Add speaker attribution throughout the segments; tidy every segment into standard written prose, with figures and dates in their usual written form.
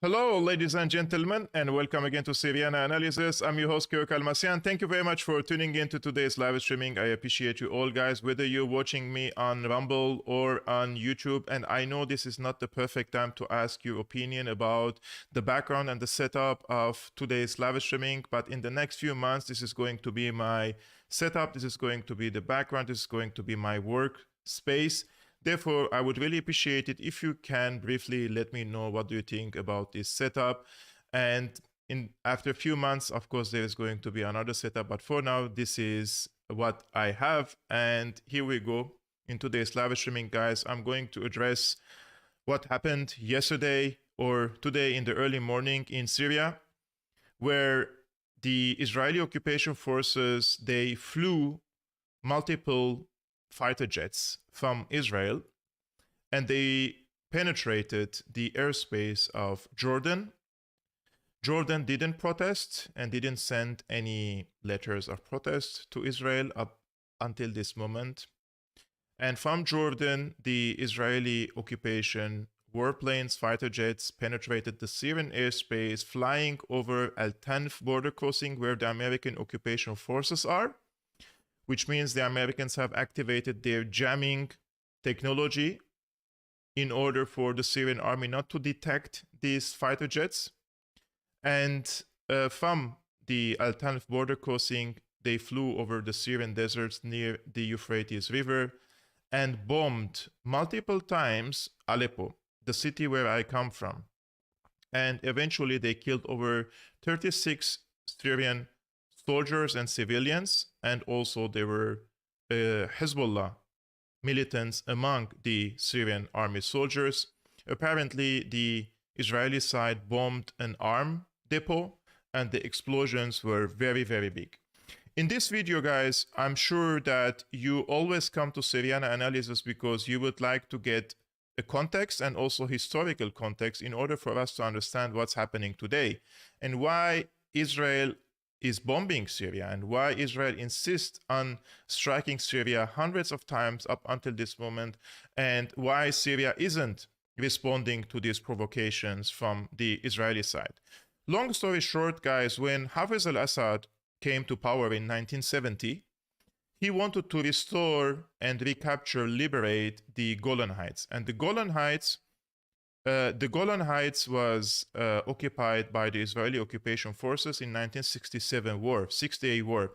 Speaker 1: Hello, ladies and gentlemen, and welcome again to Syriana Analysis. I'm your host, Kevork Almassian. Thank you very much for tuning in to today's live streaming. I appreciate you all, guys, whether you're watching me on Rumble or on YouTube. And I know this is not the perfect time to ask your opinion about the background and the setup of today's live streaming, but in the next few months, this is going to be my setup. This is going to be the background. This is going to be my work space. Therefore, I would really appreciate it if you can briefly let me know what do you think about this setup. And after a few months, of course, there is going to be another setup. But for now, this is what I have. And here we go. In today's live streaming, guys, I'm going to address what happened yesterday or today in the early morning in Syria, where the Israeli occupation forces, they flew multiple fighter jets from Israel, and they penetrated the airspace of Jordan. Jordan didn't protest and didn't send any letters of protest to Israel up until this moment. And from Jordan, the Israeli occupation warplanes, fighter jets penetrated the Syrian airspace, flying over Al-Tanf border crossing where the American occupation forces are, which means the Americans have activated their jamming technology in order for the Syrian army not to detect these fighter jets. And from the Al-Tanf border crossing, they flew over the Syrian deserts near the Euphrates River and bombed multiple times Aleppo, the city where I come from. And eventually they killed over 36 Syrian soldiers and civilians, and also there were Hezbollah militants among the Syrian army soldiers. Apparently, the Israeli side bombed an arm depot, and the explosions were very, very big. In this video, guys, I'm sure that you always come to Syriana Analysis because you would like to get a context and also historical context in order for us to understand what's happening today and why Israel is bombing Syria and why Israel insists on striking Syria hundreds of times up until this moment, and why Syria isn't responding to these provocations from the Israeli side. Long story short, guys, when Hafez al-Assad came to power in 1970, he wanted to restore and recapture, liberate the Golan Heights. And the Golan Heights was occupied by the Israeli occupation forces in 1967 war, 68 war.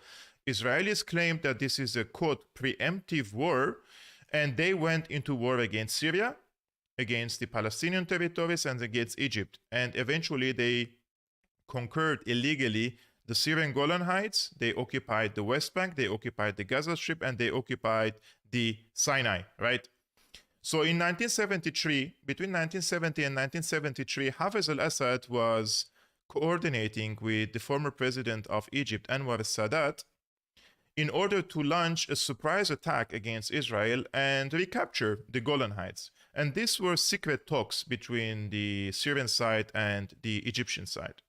Speaker 1: Israelis claimed that this is a, quote, preemptive war, and they went into war against Syria, against the Palestinian territories, and against Egypt. And eventually they conquered illegally the Syrian Golan Heights. They occupied the West Bank, they occupied the Gaza Strip, and they occupied the Sinai, right? So in 1973, between 1970 and 1973, Hafez al-Assad was coordinating with the former president of Egypt, Anwar al-Sadat, in order to launch a surprise attack against Israel and recapture the Golan Heights. And these were secret talks between the Syrian side and the Egyptian side.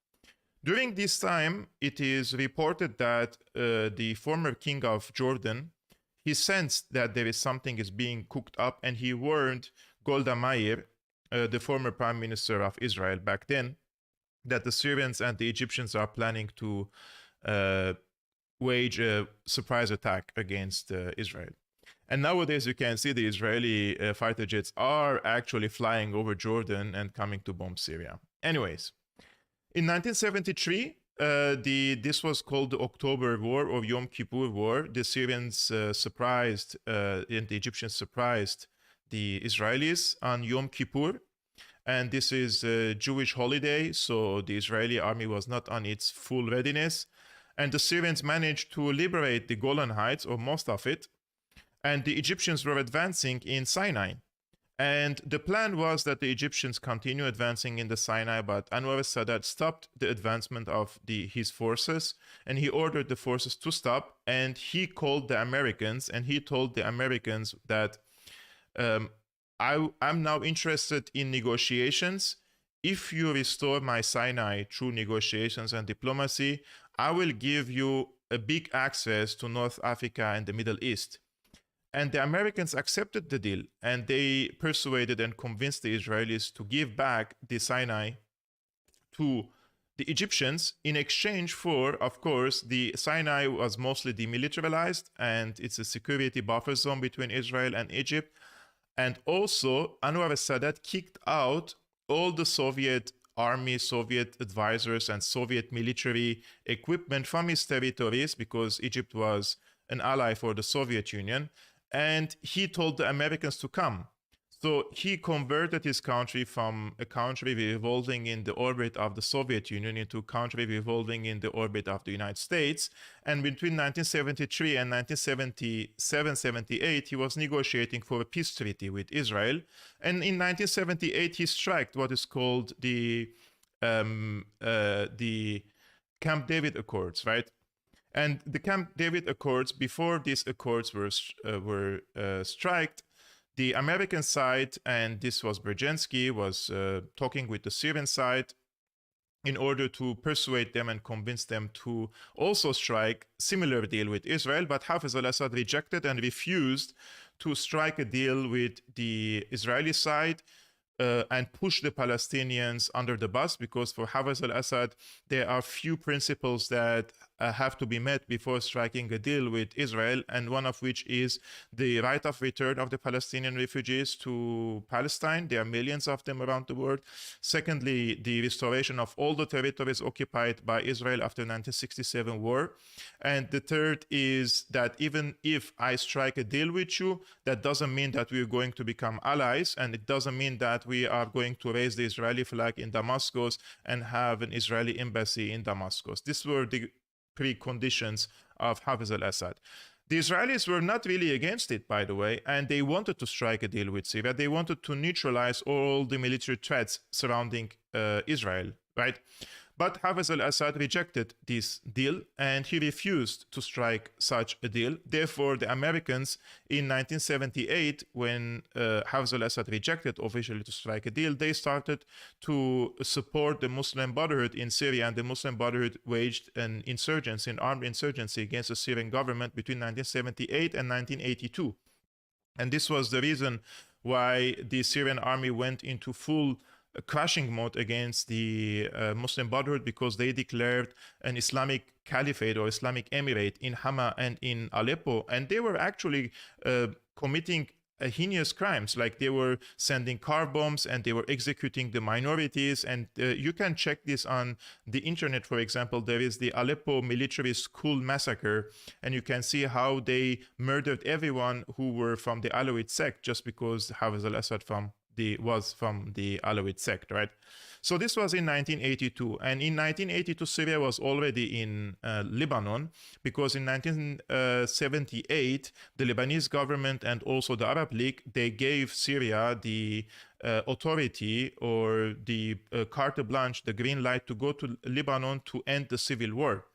Speaker 1: During this time, it is reported that the former king of Jordan, he sensed that there is something is being cooked up, and he warned Golda Meir, the former prime minister of Israel back then, that the Syrians and the Egyptians are planning to wage a surprise attack against Israel. And nowadays, you can see the Israeli fighter jets are actually flying over Jordan and coming to bomb Syria. Anyways, in 1973, this was called the October War or Yom Kippur War. The Syrians surprised, and the Egyptians surprised the Israelis on Yom Kippur. And this is a Jewish holiday, so the Israeli army was not on its full readiness. And the Syrians managed to liberate the Golan Heights, or most of it. And the Egyptians were advancing in Sinai. And the plan was that the Egyptians continue advancing in the Sinai, but Anwar al-Sadat stopped the advancement of his forces, and he ordered the forces to stop, and he called the Americans, and he told the Americans that I'm now interested in negotiations. If you restore my Sinai through negotiations and diplomacy, I will give you a big access to North Africa and the Middle East. And the Americans accepted the deal, and they persuaded and convinced the Israelis to give back the Sinai to the Egyptians in exchange for, of course, the Sinai was mostly demilitarized, and it's a security buffer zone between Israel and Egypt. And also, Anwar al-Sadat kicked out all the Soviet army, Soviet advisors, and Soviet military equipment from his territories because Egypt was an ally for the Soviet Union. And he told the Americans to come. So he converted his country from a country revolving in the orbit of the Soviet Union into a country revolving in the orbit of the United States. And between 1973 and 1977-78, he was negotiating for a peace treaty with Israel. And in 1978, he struck what is called the Camp David Accords, right? And the Camp David Accords, before these accords were struck, The American side, and this was Brzezinski, was talking with the Syrian side in order to persuade them and convince them to also strike similar deal with Israel, but Hafez al-Assad rejected and refused to strike a deal with the Israeli side and push the Palestinians under the bus, because for Hafez al-Assad, there are few principles that have to be met before striking a deal with Israel, and one of which is the right of return of the Palestinian refugees to Palestine. There are millions of them around the world. Secondly, the restoration of all the territories occupied by Israel after 1967 war. And the third is that even if I strike a deal with you, that doesn't mean that we're going to become allies, and it doesn't mean that we are going to raise the Israeli flag in Damascus and have an Israeli embassy in Damascus. These were the preconditions of Hafez al-Assad. The Israelis were not really against it, by the way, and they wanted to strike a deal with Syria. They wanted to neutralize all the military threats surrounding Israel, right? But Hafez al-Assad rejected this deal, and he refused to strike such a deal. Therefore, the Americans in 1978, when Hafez al-Assad rejected officially to strike a deal, they started to support the Muslim Brotherhood in Syria, and the Muslim Brotherhood waged an insurgency, an armed insurgency against the Syrian government between 1978 and 1982. And this was the reason why the Syrian army went into full crashing mode against the Muslim Brotherhood, because they declared an Islamic Caliphate or Islamic Emirate in Hama and in Aleppo, and they were actually committing heinous crimes, like they were sending car bombs and they were executing the minorities. And you can check this on the internet. For example, there is the Aleppo military school massacre, and you can see how they murdered everyone who were from the Alawite sect just because Hafez al-Assad was from the Alawite sect, right? So this was in 1982. And in 1982, Syria was already in Lebanon, because in 1978, the Lebanese government and also the Arab League, they gave Syria the authority or the carte blanche, the green light to go to Lebanon to end the civil war.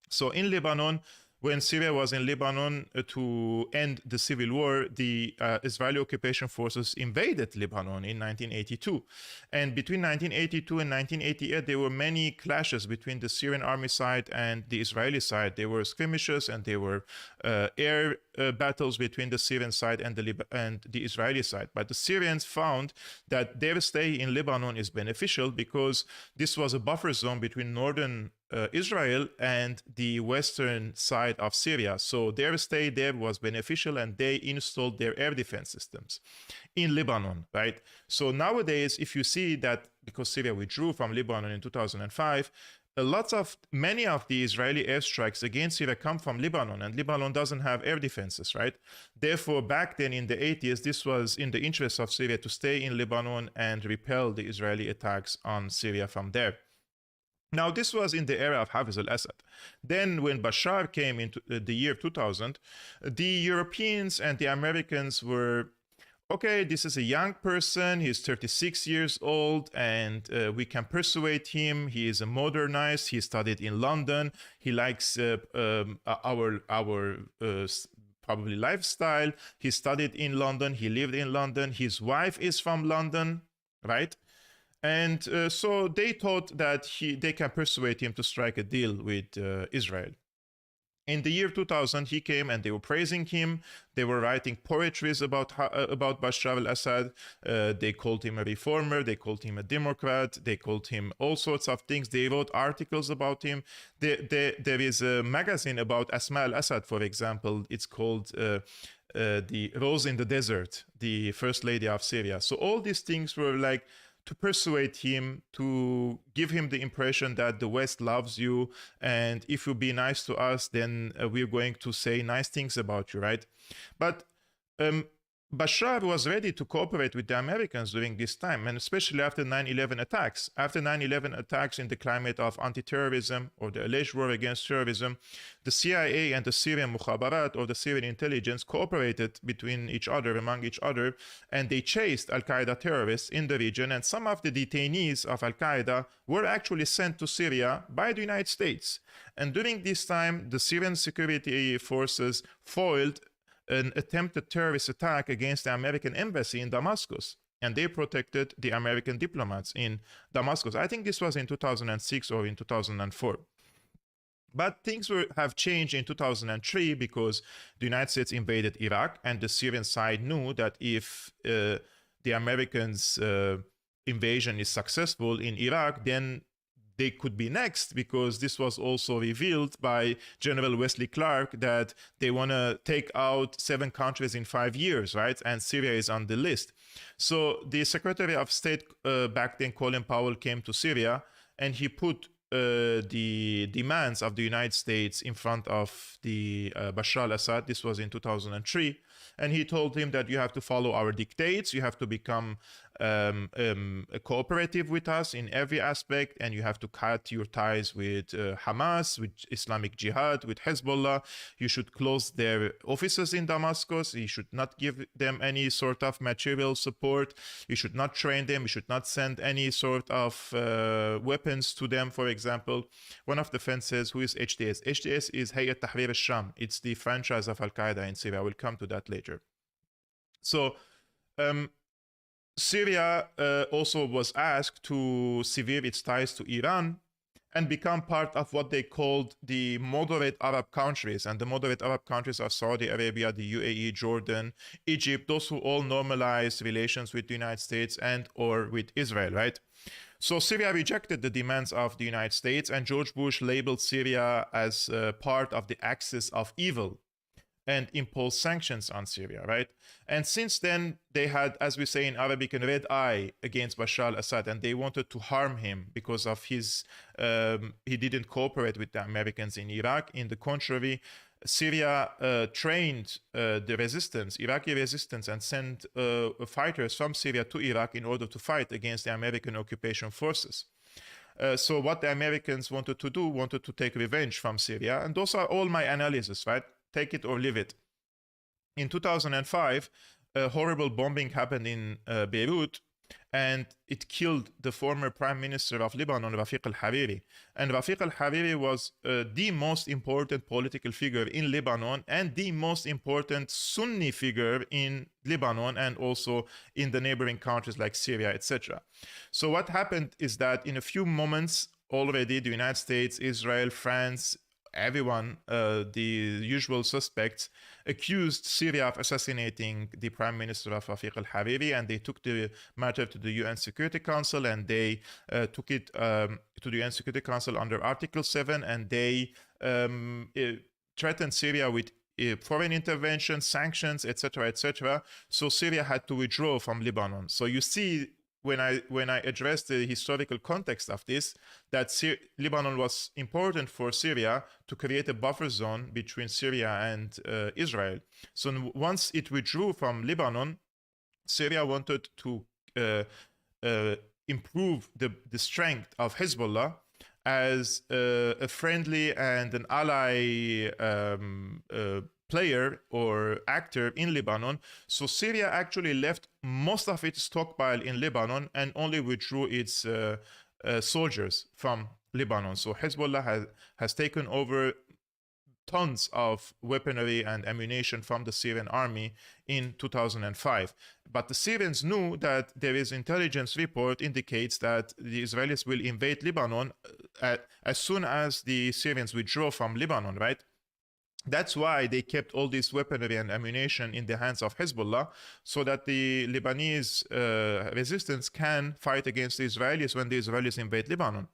Speaker 1: So in Lebanon, when Syria was in Lebanon to end the civil war, the Israeli occupation forces invaded Lebanon in 1982. And between 1982 and 1988, there were many clashes between the Syrian army side and the Israeli side. There were skirmishes and there were air battles between the Syrian side and the Israeli side. But the Syrians found that their stay in Lebanon is beneficial, because this was a buffer zone between northern Israel and the western side of Syria. So their stay there was beneficial, and they installed their air defense systems in Lebanon, right? So nowadays, if you see that, because Syria withdrew from Lebanon in 2005, many of the Israeli airstrikes against Syria come from Lebanon, and Lebanon doesn't have air defenses, right? Therefore, back then in the 80s, this was in the interest of Syria to stay in Lebanon and repel the Israeli attacks on Syria from there. Now, this was in the era of Hafez al-Assad. Then when Bashar came into the year 2000, the Europeans and the Americans were, okay, this is a young person, he's 36 years old, and we can persuade him. He is a modernized, he studied in London, he likes our probably lifestyle. He studied in London, he lived in London, his wife is from London, right? And so they thought that they can persuade him to strike a deal with Israel. In the year 2000, he came and they were praising him. They were writing poetries about Bashar al-Assad. They called him a reformer. They called him a Democrat. They called him all sorts of things. They wrote articles about him. There is a magazine about Asma al-Assad, for example. It's called The Rose in the Desert, the First Lady of Syria. So all these things were like to persuade him, to give him the impression that the West loves you, and if you be nice to us, then we're going to say nice things about you, right? But Bashar was ready to cooperate with the Americans during this time, and especially after 9/11 attacks. After 9/11 attacks in the climate of anti-terrorism or the alleged war against terrorism, the CIA and the Syrian Mukhabarat or the Syrian intelligence cooperated between each other, among each other, and they chased Al-Qaeda terrorists in the region, and some of the detainees of Al-Qaeda were actually sent to Syria by the United States. And during this time, the Syrian security forces foiled an attempted terrorist attack against the American embassy in Damascus. And they protected the American diplomats in Damascus. I think this was in 2006 or in 2004. But things have changed in 2003 because the United States invaded Iraq, and the Syrian side knew that if the Americans' invasion is successful in Iraq, then they could be next, because this was also revealed by General Wesley Clark that they want to take out 7 countries in 5 years, right? And Syria is on the list. So the Secretary of State back then, Colin Powell, came to Syria, and he put the demands of the United States in front of the Bashar al-Assad. This was in 2003. And he told him that you have to follow our dictates, you have to become cooperative with us in every aspect, and you have to cut your ties with Hamas, with Islamic Jihad, with Hezbollah. You should close their offices in Damascus. You should not give them any sort of material support. You should not train them. You should not send any sort of weapons to them, for example. One of the friends says, who is HTS? HTS is Hayat Tahrir al-Sham. It's the franchise of Al-Qaeda in Syria. I will come to that later. So Syria also was asked to sever its ties to Iran and become part of what they called the moderate Arab countries. And the moderate Arab countries are Saudi Arabia, the UAE, Jordan, Egypt, those who all normalized relations with the United States and or with Israel, right? So Syria rejected the demands of the United States, and George Bush labeled Syria as part of the axis of evil and impose sanctions on Syria, right? And since then, they had, as we say in Arabic, a red eye against Bashar al-Assad, and they wanted to harm him because of his, he didn't cooperate with the Americans in Iraq. In the contrary, Syria trained the resistance, Iraqi resistance, and sent fighters from Syria to Iraq in order to fight against the American occupation forces. So what the Americans wanted to do, wanted to take revenge from Syria, and those are all my analysis, right? Take it or leave it. In 2005, a horrible bombing happened in Beirut, and it killed the former prime minister of Lebanon, Rafiq al-Hariri. And Rafiq al-Hariri was the most important political figure in Lebanon and the most important Sunni figure in Lebanon and also in the neighboring countries like Syria, etc. So what happened is that in a few moments already, the United States, Israel, France, everyone, the usual suspects, accused Syria of assassinating the prime minister of Rafiq al-Hariri, and they took the matter to the UN Security Council, and they took it to the UN Security Council under Article 7, and they threatened Syria with foreign intervention, sanctions, etc., etc. So Syria had to withdraw from Lebanon. So you see, when I address the historical context of this, that Lebanon was important for Syria to create a buffer zone between Syria and Israel. So once it withdrew from Lebanon, Syria wanted to improve the strength of Hezbollah as a friendly and an ally player or actor in Lebanon. So Syria actually left most of its stockpile in Lebanon and only withdrew its soldiers from Lebanon. So Hezbollah has taken over tons of weaponry and ammunition from the Syrian army in 2005. But the Syrians knew that there is intelligence report indicates that the Israelis will invade Lebanon as soon as the Syrians withdraw from Lebanon, right? That's why they kept all this weaponry and ammunition in the hands of Hezbollah, so that the Lebanese resistance can fight against the Israelis when the Israelis invade Lebanon.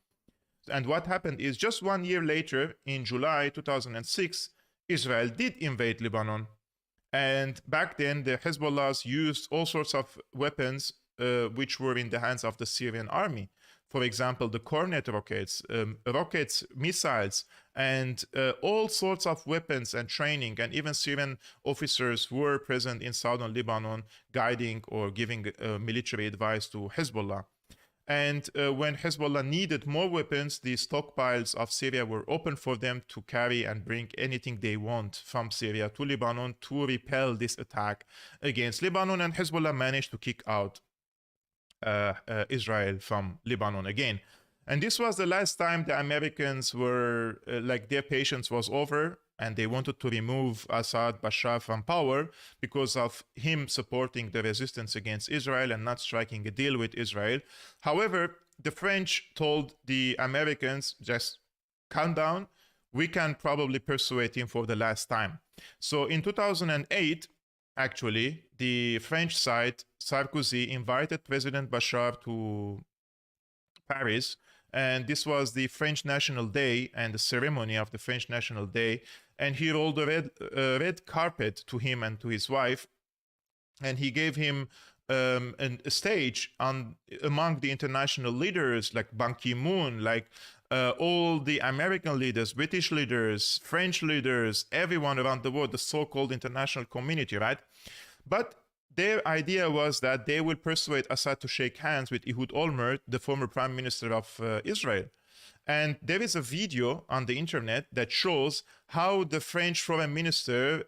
Speaker 1: And what happened is, just 1 year later, in July 2006, Israel did invade Lebanon. And back then, the Hezbollahs used all sorts of weapons which were in the hands of the Syrian army. For example, the Cornet rockets, missiles, and all sorts of weapons and training. And even Syrian officers were present in southern Lebanon, guiding or giving military advice to Hezbollah. And when Hezbollah needed more weapons, the stockpiles of Syria were open for them to carry and bring anything they want from Syria to Lebanon to repel this attack against Lebanon. And Hezbollah managed to kick out Israel from Lebanon again. And this was the last time the Americans were, like, their patience was over. and they wanted to remove Assad, Bashar from power because of him supporting the resistance against Israel and not striking a deal with Israel. However, the French told the Americans, just calm down, we can probably persuade him for the last time. So in 2008, actually, the French side, Sarkozy, invited President Bashar to Paris, and this was the French National Day and the ceremony of the French National Day, and he rolled a red carpet to him and to his wife, and he gave him a stage among the international leaders like Ban Ki-moon, like all the American leaders, British leaders, French leaders, everyone around the world, the so-called international community, right? But their idea was that they will persuade Assad to shake hands with Ehud Olmert, the former prime minister of Israel. And there is a video on the internet that shows how the French foreign minister,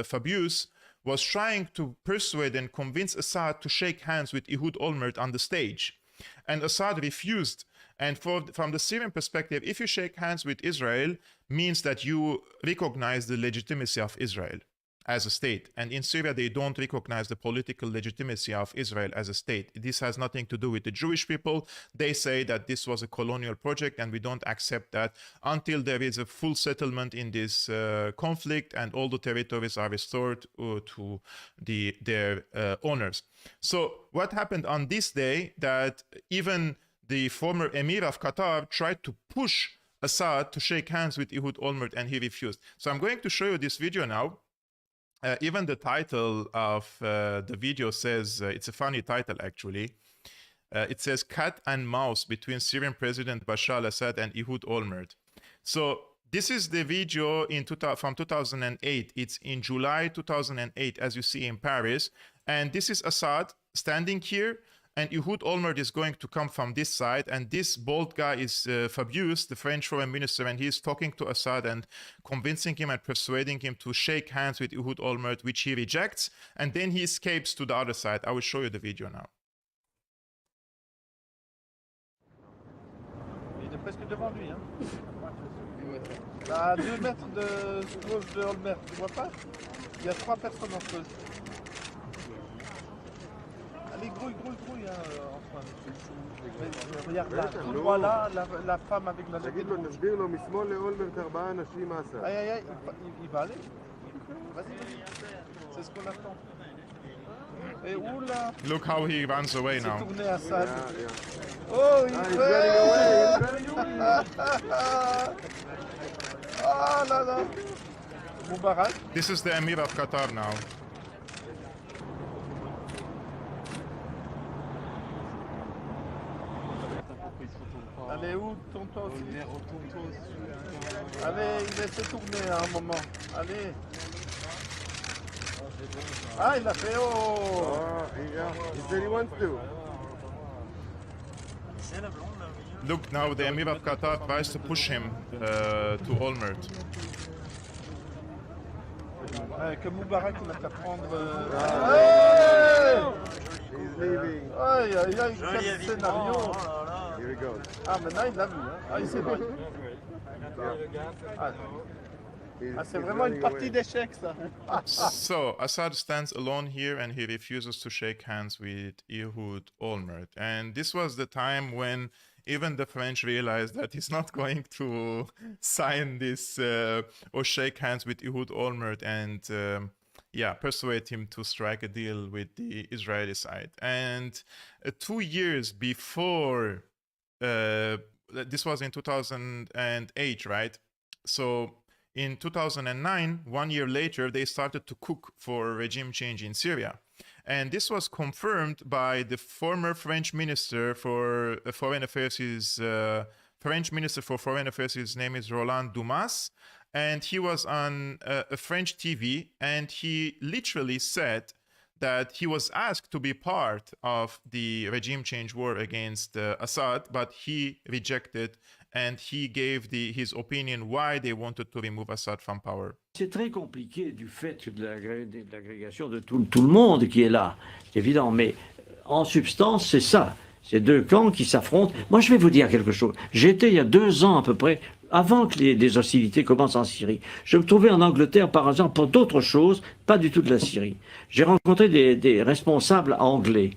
Speaker 1: Fabius, was trying to persuade and convince Assad to shake hands with Ehud Olmert on the stage. And Assad refused. And from the Syrian perspective, if you shake hands with Israel, means that you recognize the legitimacy of Israel as a state. And in Syria, they don't recognize the political legitimacy of Israel as a state. This has nothing to do with the Jewish people. They say that this was a colonial project, and we don't accept that until there is a full settlement in this conflict and all the territories are restored to their owners. So what happened on this day, that even the former emir of Qatar tried to push Assad to shake hands with Ehud Olmert, and he refused. So I'm going to show you this video now. Even the title of the video says, it's a funny title actually. It says "Cat and Mouse Between Syrian President Bashar al-Assad and Ehud Olmert." So this is the video from 2008. It's in July 2008, as you see in Paris. And this is Assad standing here, and Ehud Olmert is going to come from this side, and this bald guy is Fabius, the French foreign minister, and he's talking to Assad and convincing him and persuading him to shake hands with Ehud Olmert, which he rejects, and then he escapes to the other side. I will show you the video now.
Speaker 2: Il est presque devant lui, hein. À 2 mètres de gauche de Olmert, tu vois pas? Il y a 3 personnes entre eux. Allez, grouille, hein, Antoine. Regarde là, tout droit là, la femme avec la jaquette rouge. Aïe, aïe, aïe, il va aller. Vas-y. C'est ce qu'on attend. Et oula.
Speaker 1: Look how he runs away now.
Speaker 2: Tourné à Assad. Oh, il fait. Ah là là. Moubarak.
Speaker 1: This is the emir of Qatar now.
Speaker 2: Allez, où tourne-toi aussi. Allez, il laisse tourner à un moment. Allez. Ah, il a fait oh.
Speaker 3: He said he wants to.
Speaker 1: Look, now the emir of Qatar tries to push him to Olmert.
Speaker 2: Que Moubarak, il a qu'à prendre.
Speaker 3: He's leaving.
Speaker 2: Aïe, aïe, aïe, quel scénario.
Speaker 3: Here he goes.
Speaker 2: Ah, maintenant il l'a vu. Hein. Ah, il s'est vu. Ah, c'est vraiment une partie d'échecs, ça.
Speaker 1: So Assad stands alone here, and he refuses to shake hands with Ehud Olmert. And this was the time when even the French realized that he's not going to sign this or shake hands with Ehud Olmert and persuade him to strike a deal with the Israeli side. And 2 years before, this was in 2008, right? So in 2009, 1 year later, they started to cook for regime change in Syria. And this was confirmed by the former French Minister for Foreign Affairs. His French Minister for Foreign Affairs, his name is Roland Dumas. And he was on a French TV, and he literally said that he was asked to be part of the regime change war against Assad, but he rejected, and he gave his opinion why they wanted to remove Assad from power.
Speaker 4: C'est très compliqué du fait de l'agrégation de tout le monde qui est là, c'est évident, mais en substance, c'est ça. C'est deux camps qui s'affrontent. Moi, je vais vous dire quelque chose. J'étais il y a 2 ans à peu près avant que les hostilités commencent en Syrie. Je me trouvais en Angleterre par hasard pour d'autres choses, pas du tout de la Syrie. J'ai rencontré des responsables anglais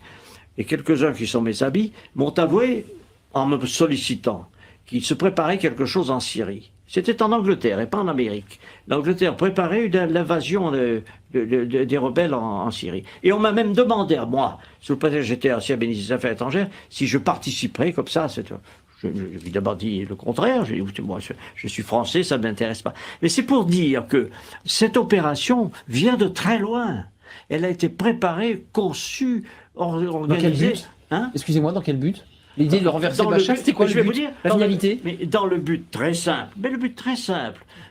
Speaker 4: et quelques-uns qui sont mes amis m'ont avoué, en me sollicitant, qu'il se préparait quelque chose en Syrie. C'était en Angleterre et pas en Amérique. L'Angleterre préparait l'invasion des rebelles en Syrie. Et on m'a même demandé à moi, sous le prétexte que j'étais ancien ministre des Affaires étrangères, si je participerais comme ça. J'ai évidemment dit le contraire. J'ai dit, écoutez, moi, je suis français, ça ne m'intéresse pas. Mais c'est pour dire que cette opération vient de très loin. Elle a été préparée, conçue, organisée.
Speaker 5: Dans quel but
Speaker 4: hein
Speaker 5: Excusez-moi, dans quel but? L'idée de renverser Bachar, c'était quoi
Speaker 4: je
Speaker 5: le
Speaker 4: vais
Speaker 5: but?
Speaker 4: vous dire,
Speaker 5: La finalité?
Speaker 4: mais dans le but très simple,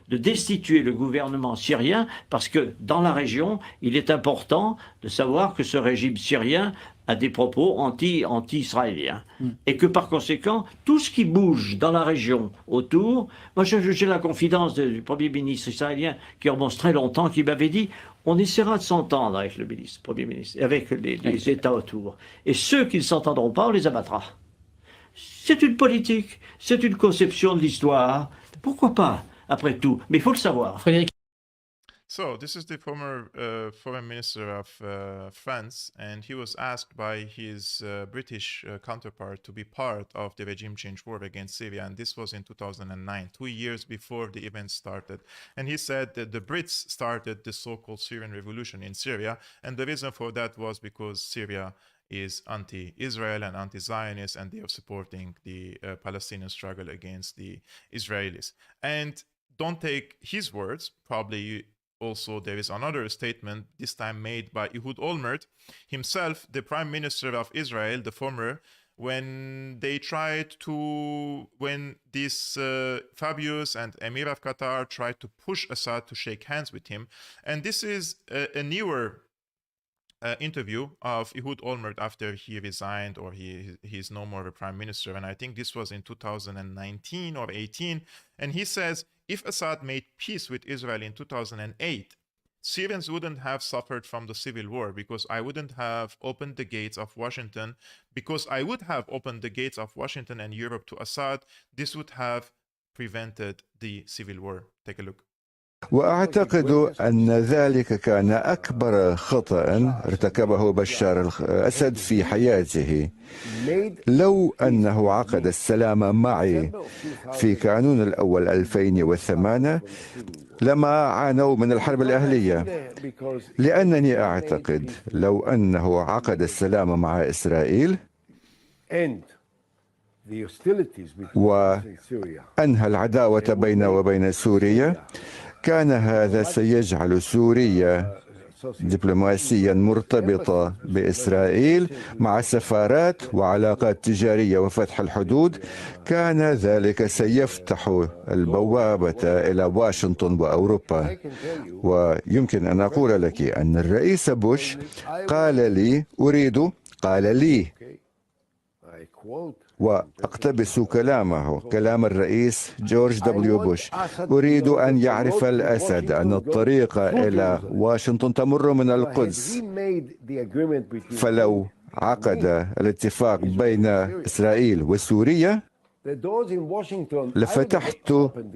Speaker 4: de destituer le gouvernement syrien, parce que dans la région, il est important de savoir que ce régime syrien a des propos anti-israéliens. Et que par conséquent, tout ce qui bouge dans la région autour, moi j'ai la confidence du Premier ministre israélien qui remonte très longtemps, qui m'avait dit on essaiera de s'entendre avec le Premier ministre, avec les États autour. Et ceux qui ne s'entendront pas, on les abattra. C'est une politique, c'est une conception de l'histoire. Pourquoi pas, après tout? Mais il faut le savoir.
Speaker 5: Frédéric.
Speaker 1: So this is the former foreign minister of France, and he was asked by his British counterpart to be part of the regime change war against Syria, and this was in 2009, 2 years before the events started. And he said that the Brits started the so-called Syrian revolution in Syria, and the reason for that was because Syria is anti-Israel and anti-Zionist, and they are supporting the Palestinian struggle against the Israelis. And don't take his words, probably also there is another statement, this time made by Ehud Olmert himself, the prime minister of Israel, the former, when this Fabius and Emir of Qatar tried to push Assad to shake hands with him. And this is a newer interview of Ehud Olmert after he resigned, or he's no more a prime minister, and I think this was in 2019 or 18, and he says, if Assad made peace with Israel in 2008, Syrians wouldn't have suffered from the civil war, because I wouldn't have opened the gates of Washington, because I would have opened the gates of Washington and Europe to Assad. This would have prevented the civil war. Take a look.
Speaker 3: وأعتقد أن ذلك كان أكبر خطأ ارتكبه بشار الأسد في حياته. لو أنه عقد السلام معي في كانون الأول 2008 لما عانوا من الحرب الأهلية، لأنني أعتقد لو أنه عقد السلام مع إسرائيل وأنهى العداوة بينه وبين سوريا، كان هذا سيجعل سوريا دبلوماسيا مرتبطة بإسرائيل مع سفارات وعلاقات تجارية وفتح الحدود. كان ذلك سيفتح البوابة إلى واشنطن وأوروبا. ويمكن أن أقول لك أن الرئيس بوش قال لي وأقتبس كلام الرئيس جورج دبليو بوش: أريد أن يعرف الأسد أن الطريق إلى واشنطن تمر من القدس. فلو عقد الاتفاق بين إسرائيل وسوريا لفتحت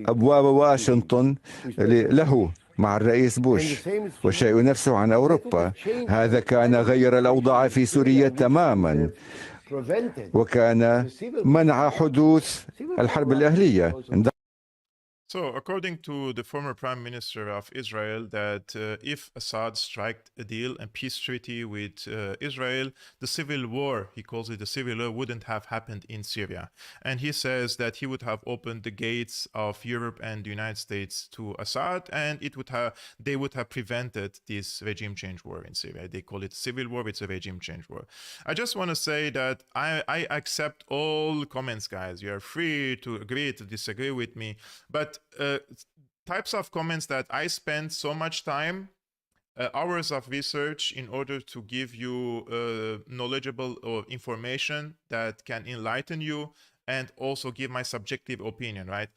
Speaker 3: أبواب واشنطن له مع الرئيس بوش، والشيء نفسه عن أوروبا. هذا كان غير الأوضاع في سوريا تماما، وكان منع حدوث الحرب الأهلية.
Speaker 1: So, according to the former prime minister of Israel, that if Assad struck a deal and peace treaty with Israel, the civil war, he calls it the civil war, wouldn't have happened in Syria. And he says that he would have opened the gates of Europe and the United States to Assad, and they would have prevented this regime change war in Syria. They call it civil war, it's a regime change war. I just want to say that I accept all comments, guys. You are free to agree, to disagree with me, but types of comments that I spend so much time, hours of research in order to give you knowledgeable information that can enlighten you and also give my subjective opinion, right?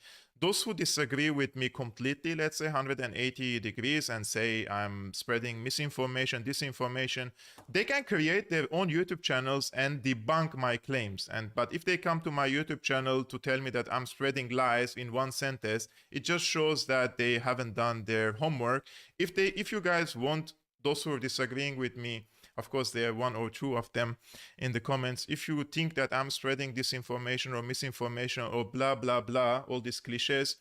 Speaker 1: those who disagree with me completely, let's say 180 degrees, and say I'm spreading misinformation, disinformation, they can create their own YouTube channels and debunk my claims. But if they come to my YouTube channel to tell me that I'm spreading lies in one sentence, it just shows that they haven't done their homework. If you guys want, those who are disagreeing with me, of course, there are one or two of them in the comments. If you think that I'm spreading disinformation or misinformation or blah, blah, blah, all these cliches,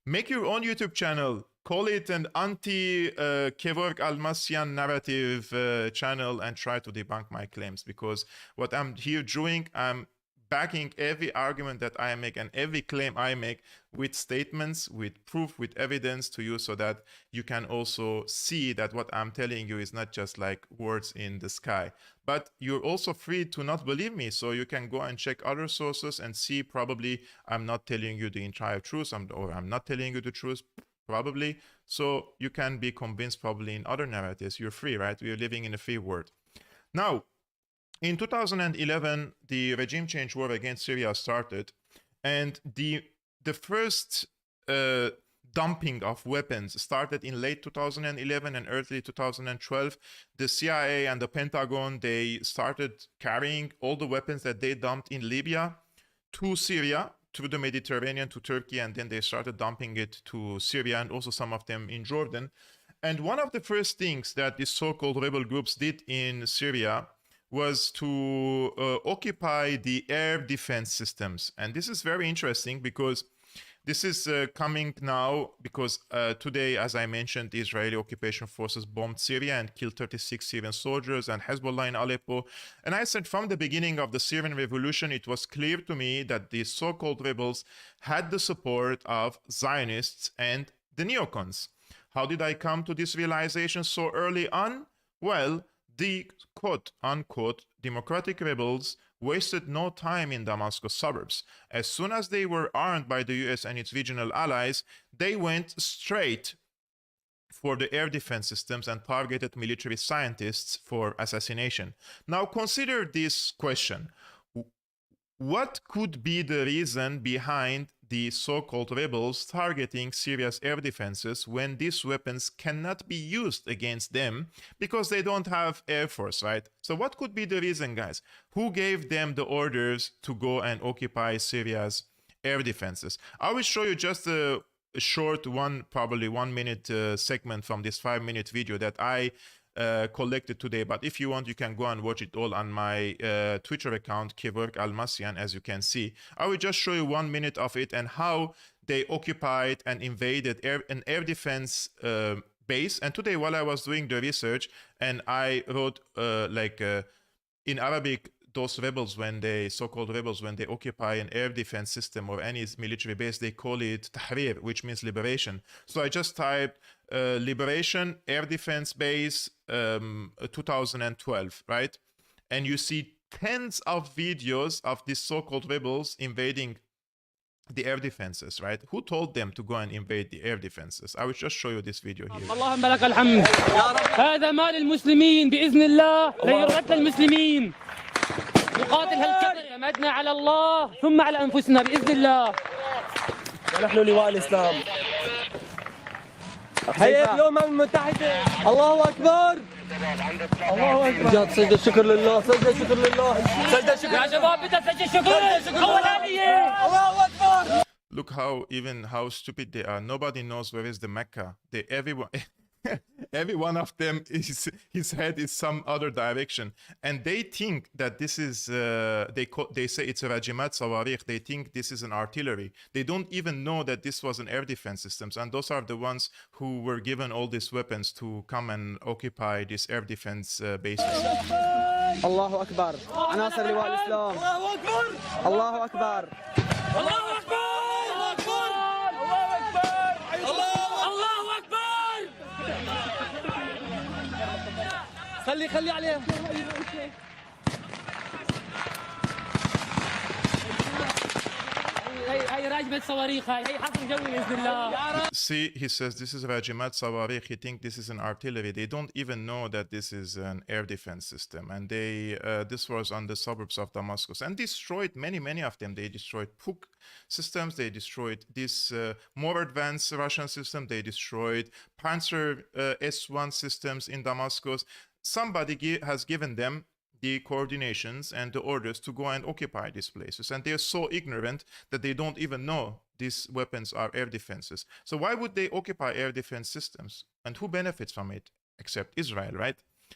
Speaker 1: make your own YouTube channel. Call it an anti-Kevork Almassian narrative channel and try to debunk my claims. Because what I'm here doing, I'm backing every argument that I make and every claim I make with statements, with proof, with evidence to you, so that you can also see that what I'm telling you is not just like words in the sky. But you're also free to not believe me, so you can go and check other sources and see probably I'm not telling you the entire truth, or I'm not telling you the truth, probably. So you can be convinced probably in other narratives. You're free, right? We're living in a free world. Now, in 2011, the regime change war against Syria started, and the first dumping of weapons started in late 2011 and early 2012. The CIA and the Pentagon, they started carrying all the weapons that they dumped in Libya to Syria, through the Mediterranean to Turkey, and then they started dumping it to Syria and also some of them in Jordan. And one of the first things that these so-called rebel groups did in Syria was to occupy the air defense systems. And this is very interesting because this is coming now because today, as I mentioned, the Israeli occupation forces bombed Syria and killed 36 Syrian soldiers and Hezbollah in Aleppo. And I said from the beginning of the Syrian revolution, it was clear to me that the so-called rebels had the support of Zionists and the neocons. How did I come to this realization so early on? Well, the quote-unquote democratic rebels wasted no time in Damascus suburbs. As soon as they were armed by the US and its regional allies, they went straight for the air defense systems and targeted military scientists for assassination. Now consider this question. What could be the reason behind the so-called rebels targeting Syria's air defenses when these weapons cannot be used against them because they don't have air force, right? So what could be the reason, guys? Who gave them the orders to go and occupy Syria's air defenses? I will show you just a short probably 1 minute segment from this 5-minute video that I collected today. But if you want, you can go and watch it all on my Twitter account, Kevork Almassian, as you can see. I will just show you 1 minute of it and how they occupied and invaded an air defense base. And today, while I was doing the research, and I wrote in Arabic, those rebels, so-called rebels, when they occupy an air defense system or any military base, they call it Tahrir, which means liberation. So I just typed liberation, air defense base, 2012, right? And you see tens of videos of these so-called rebels invading the air defenses, right? Who told them to go and invade the air defenses? I will just show you this video here.
Speaker 6: اللهم لك الحمد. هذا مال المسلمين بإذن الله ليرد للمسلمين. نقاتل هالكفر يمدنا على الله ثم على أنفسنا بإذن الله. ونحن لواء الإسلام. حياة الأمم المتحدة. الله أكبر. الله أكبر. جاد سجد الشكر لله، سجد الشكر لله، سجد الشكر. يا شباب بدنا سجد الشكر. أولانية. الله أكبر.
Speaker 1: Look how stupid they are. Nobody knows where is the Mecca. Every one of them his head is some other direction, and they think that this is they say it's a Rajimat Sawarikh. They think this is an artillery. They don't even know that this was an air defense systems, and those are the ones who were given all these weapons to come and occupy these air defense bases.
Speaker 7: الله أكبر. عناصر لواء الإسلام. الله أكبر. الله أكبر.
Speaker 6: الله أكبر. خلي عليه. هاي راجمة صواريخ، هاي حصر جوي بإذن الله.
Speaker 1: See, he says this is Rajimat Sawarik. He thinks this is an artillery. They don't even know that this is an air defense system. And this was on the suburbs of Damascus and destroyed many of them. They destroyed PUK systems. They destroyed this more advanced Russian system. They destroyed Panzer S1 systems in Damascus. Somebody has given them the coordinations and the orders to go and occupy these places. And they're so ignorant that they don't even know these weapons are air defenses. So why would they occupy air defense systems? And who benefits from it? Except Israel, right?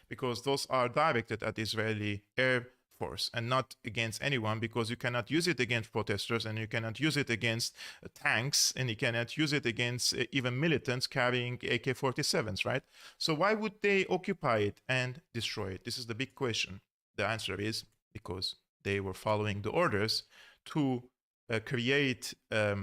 Speaker 1: Because those are directed at Israeli air force and not against anyone, because you cannot use it against protesters and you cannot use it against tanks and you cannot use it against even militants carrying AK-47s, right? So why would they occupy it and destroy it? This is the big question. The answer is because they were following the orders to create a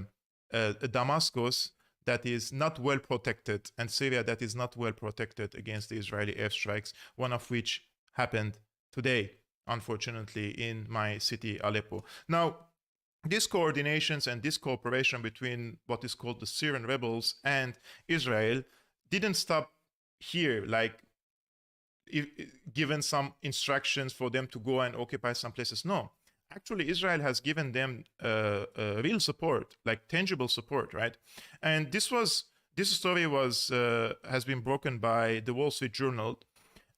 Speaker 1: Damascus that is not well protected and Syria that is not well protected against the Israeli airstrikes, one of which happened today, unfortunately, in my city, Aleppo. Now, these coordinations and this cooperation between what is called the Syrian rebels and Israel didn't stop here, like given some instructions for them to go and occupy some places. No, actually, Israel has given them real support, like tangible support, right? And this story has been broken by the Wall Street Journal,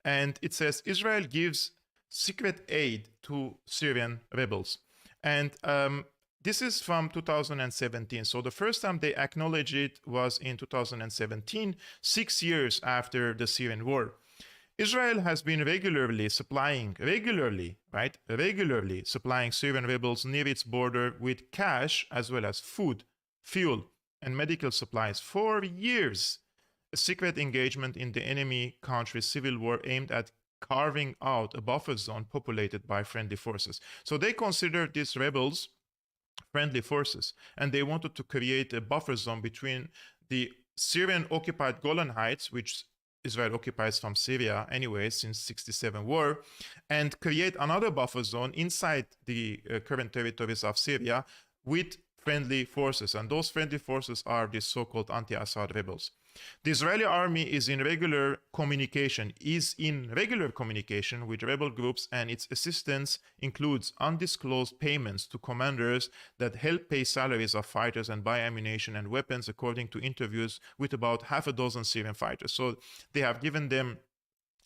Speaker 1: and it says Israel gives secret aid to Syrian rebels. And this is from 2017. So the first time they acknowledged it was in 2017, 6 years after the Syrian war. Israel has been regularly supplying Syrian rebels near its border with cash as well as food, fuel, and medical supplies for years. A secret engagement in the enemy country's civil war aimed at carving out a buffer zone populated by friendly forces. So they considered these rebels friendly forces, and they wanted to create a buffer zone between the Syrian-occupied Golan Heights, which Israel occupies from Syria anyway since 67 war, and create another buffer zone inside the current territories of Syria with friendly forces. And those friendly forces are the so-called anti-Assad rebels. The Israeli army is in regular communication with rebel groups, and its assistance includes undisclosed payments to commanders that help pay salaries of fighters and buy ammunition and weapons, according to interviews with about half a dozen Syrian fighters. So they have given them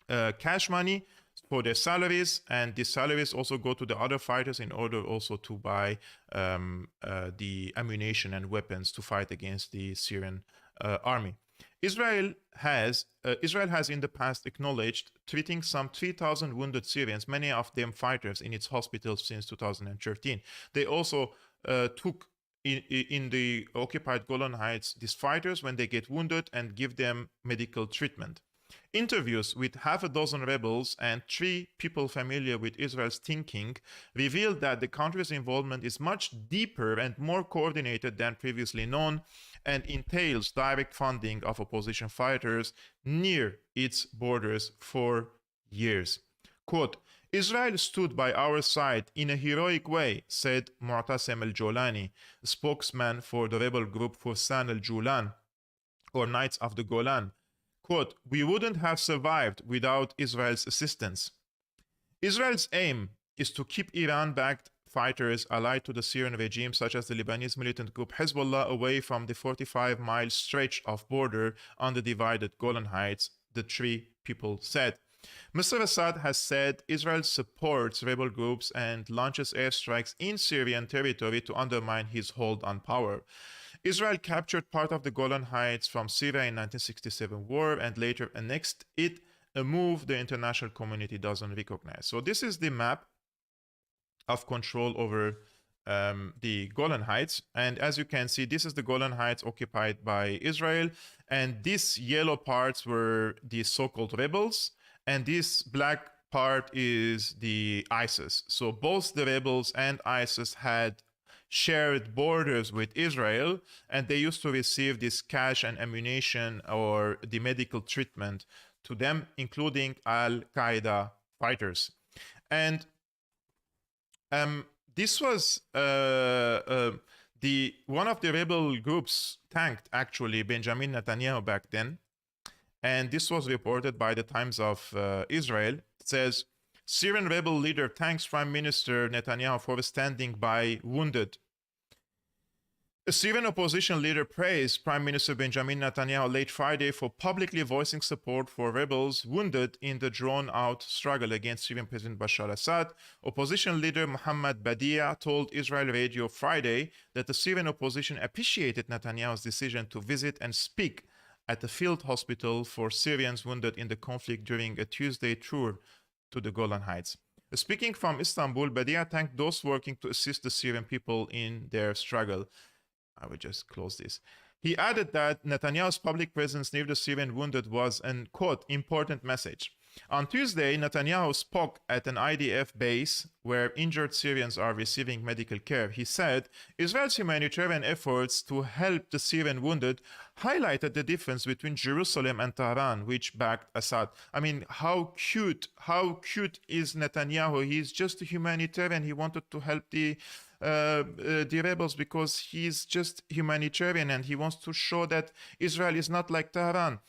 Speaker 1: cash money for their salaries, and these salaries also go to the other fighters in order also to buy the ammunition and weapons to fight against the Syrian army. Israel has in the past acknowledged treating some 3,000 wounded Syrians, many of them fighters, in its hospitals since 2013. They also took in the occupied Golan Heights these fighters when they get wounded and give them medical treatment. Interviews with half a dozen rebels and 3 people familiar with Israel's thinking revealed that the country's involvement is much deeper and more coordinated than previously known, and entails direct funding of opposition fighters near its borders for years. Quote, Israel stood by our side in a heroic way, said Mu'tasem al-Jolani, spokesman for the rebel group Fursan al-Julan, or Knights of the Golan. Quote, we wouldn't have survived without Israel's assistance. Israel's aim is to keep Iran-backed fighters allied to the Syrian regime, such as the Lebanese militant group Hezbollah, away from the 45-mile stretch of border on the divided Golan Heights, the 3 people said. Mr. Assad has said Israel supports rebel groups and launches airstrikes in Syrian territory to undermine his hold on power. Israel captured part of the Golan Heights from Syria in 1967 war and later annexed it, a move the international community doesn't recognize. So this is the map of control over the Golan Heights. And as you can see, this is the Golan Heights occupied by Israel. And these yellow parts were the so-called rebels. And this black part is the ISIS. So both the rebels and ISIS had shared borders with Israel, and they used to receive this cash and ammunition or the medical treatment to them, including Al-Qaeda fighters. And this was the one of the rebel groups tanked actually Benjamin Netanyahu back then, and this was reported by the Times of Israel. It says, Syrian rebel leader thanks Prime Minister Netanyahu for standing by wounded. The Syrian opposition leader praised Prime Minister Benjamin Netanyahu late Friday for publicly voicing support for rebels wounded in the drawn-out struggle against Syrian President Bashar al-Assad. Opposition leader Mohammed Badia told Israel Radio Friday that the Syrian opposition appreciated Netanyahu's decision to visit and speak at the field hospital for Syrians wounded in the conflict during a Tuesday tour to the Golan Heights. Speaking from Istanbul, Badia thanked those working to assist the Syrian people in their struggle. I will just close this. He added that Netanyahu's public presence near the Syrian wounded was an, quote, important message. On Tuesday, Netanyahu spoke at an IDF base where injured Syrians are receiving medical care. He said, Israel's humanitarian efforts to help the Syrian wounded highlighted the difference between Jerusalem and Tehran, which backed Assad. I mean, how cute is Netanyahu? He's just a humanitarian. He wanted to help the rebels because he's just humanitarian and he wants to show that Israel is not like Tehran.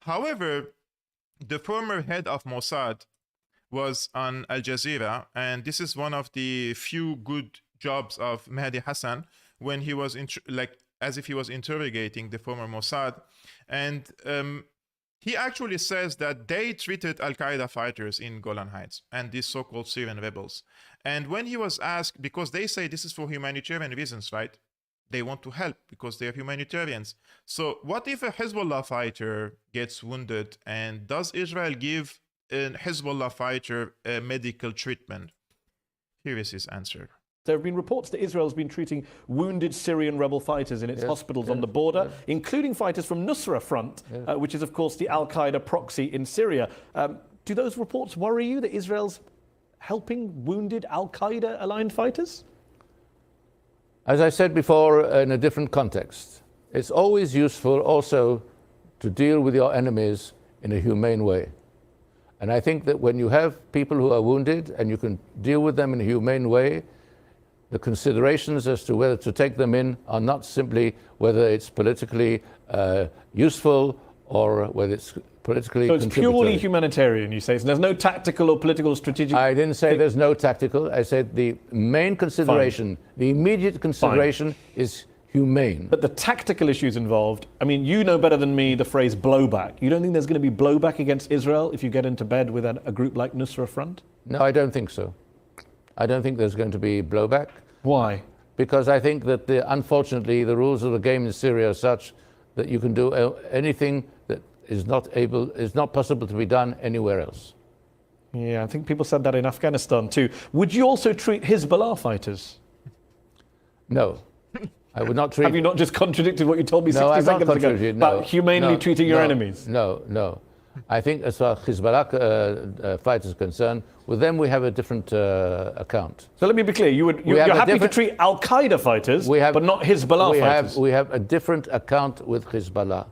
Speaker 1: However, the former head of Mossad was on Al Jazeera, and this is one of the few good jobs of Mehdi Hassan when he was as if he was interrogating the former Mossad, and he actually says that they treated Al-Qaeda fighters in Golan Heights and these so-called Syrian rebels. And when he was asked, because they say this is for humanitarian reasons, right? They want to help because they are humanitarians. So what if a Hezbollah fighter gets wounded, and does Israel give a Hezbollah fighter a medical treatment? Here is his answer.
Speaker 8: There have been reports that Israel has been treating wounded Syrian rebel fighters in its hospitals on the border, including fighters from Nusra Front, which is, of course, the Al-Qaeda proxy in Syria. Do those reports worry you that Israel's helping wounded Al-Qaeda-aligned fighters?
Speaker 9: As I said before, in a different context, it's always useful also to deal with your enemies in a humane way. And I think that when you have people who are wounded and you can deal with them in a humane way, the considerations as to whether to take them in are not simply whether it's politically useful or whether it's politically
Speaker 8: So it's purely humanitarian, you say. So there's no tactical or political strategic...
Speaker 9: I didn't say there's no tactical. I said the main consideration, the immediate consideration is humane.
Speaker 8: But the tactical issues involved, I mean, you know better than me the phrase blowback. You don't think there's going to be blowback against Israel if you get into bed with a group like Nusra Front?
Speaker 9: No, I don't think so. I don't think there's going to be blowback.
Speaker 8: Why?
Speaker 9: Because I think that, unfortunately, the rules of the game in Syria are such that you can do anything that is not possible to be done anywhere else.
Speaker 8: Yeah, I think people said that in Afghanistan too. Would you also treat Hezbollah fighters?
Speaker 9: No, I would not treat...
Speaker 8: Have you not just contradicted what you told me 60 seconds ago about humanely treating your enemies?
Speaker 9: No. I think as far as Hezbollah fighters are concerned, with them we have a different account.
Speaker 8: So let me be clear, you're happy to treat Al-Qaeda fighters, but not Hezbollah fighters?
Speaker 9: We have a different account with Hezbollah,